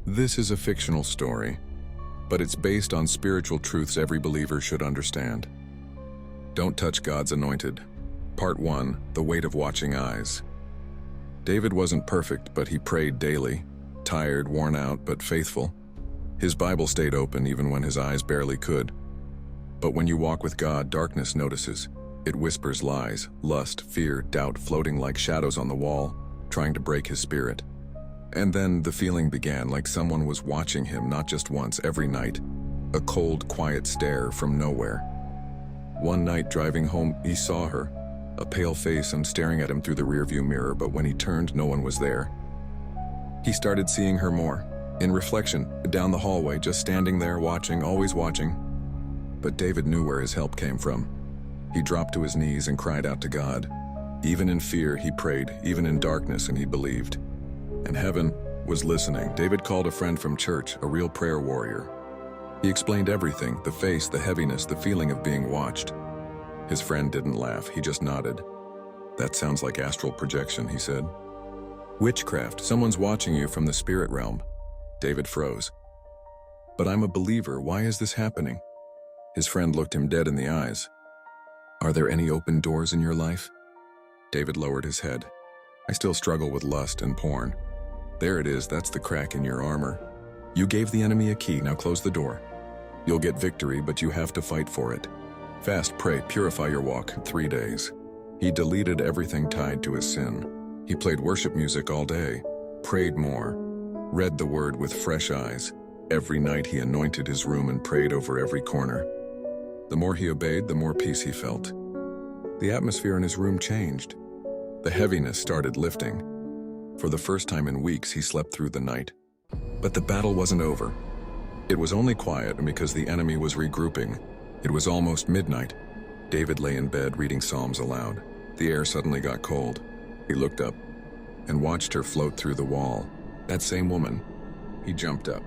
This is a fictional story, but it's based on spiritual truths every believer should understand. Don't touch God's anointed. Part 1, The Weight of Watching Eyes. David wasn't perfect, but he prayed daily, tired, worn out, but faithful. His Bible stayed open even when his eyes barely could. But when you walk with God, darkness notices. It whispers lies, lust, fear, doubt floating like shadows on the wall, trying to break his spirit. And then the feeling began, like someone was watching him, not just once, every night. A cold, quiet stare from nowhere. One night driving home, he saw her, a pale face and staring at him through the rearview mirror, but when he turned, no one was there. He started seeing her more, in reflection, down the hallway, just standing there, watching, always watching. But David knew where his help came from. He dropped to his knees and cried out to God. Even in fear, he prayed, even in darkness, and he believed. And heaven was listening. David called a friend from church, a real prayer warrior. He explained everything, the face, the heaviness, the feeling of being watched. His friend didn't laugh, he just nodded. That sounds like astral projection, he said. Witchcraft, someone's watching you from the spirit realm. David froze. But I'm a believer, why is this happening? His friend looked him dead in the eyes. Are there any open doors in your life? David lowered his head. I still struggle with lust and porn. There it is, that's the crack in your armor. You gave the enemy a key, now close the door. You'll get victory, but you have to fight for it. Fast, pray, purify your walk, 3 days. He deleted everything tied to his sin. He played worship music all day, prayed more, read the word with fresh eyes. Every night he anointed his room and prayed over every corner. The more he obeyed, the more peace he felt. The atmosphere in his room changed. The heaviness started lifting. For the first time in weeks, he slept through the night. But the battle wasn't over. It was only quiet, and because the enemy was regrouping. It was almost midnight. David lay in bed reading Psalms aloud. The air suddenly got cold. He looked up and watched her float through the wall. That same woman. He jumped up.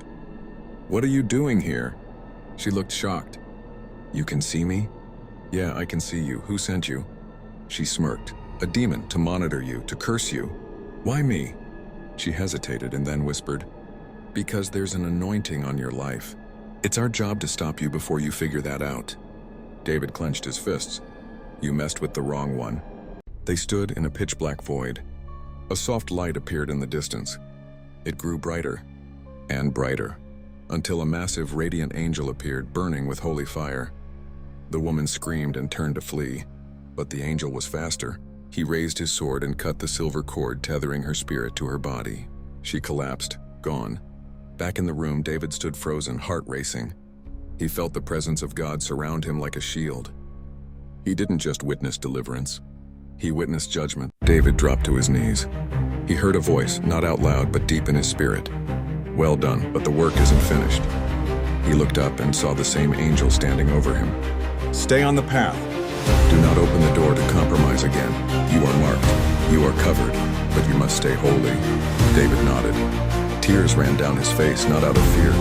What are you doing here? She looked shocked. You can see me? Yeah, I can see you. Who sent you? She smirked. A demon, to monitor you, to curse you. Why me? She hesitated and then whispered, because there's an anointing on your life. It's our job to stop you before you figure that out. David clenched his fists. You messed with the wrong one. They stood in a pitch-black void. A soft light appeared in the distance. It grew brighter and brighter, until a massive radiant angel appeared, burning with holy fire. The woman screamed and turned to flee, but the angel was faster. He raised his sword and cut the silver cord tethering her spirit to her body. She collapsed, gone. Back in the room, David stood frozen, heart racing. He felt the presence of God surround him like a shield. He didn't just witness deliverance. He witnessed judgment. David dropped to his knees. He heard a voice, not out loud, but deep in his spirit. Well done, but the work isn't finished. He looked up and saw the same angel standing over him. Stay on the path. Do not open the door to compromise again. You are marked. You are covered, but you must stay holy. David nodded. Tears ran down his face, not out of fear,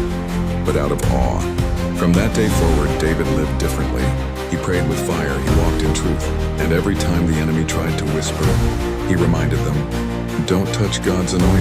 but out of awe. From that day forward, David lived differently. He prayed with fire, he walked in truth, and every time the enemy tried to whisper, he reminded them, don't touch God's anointed.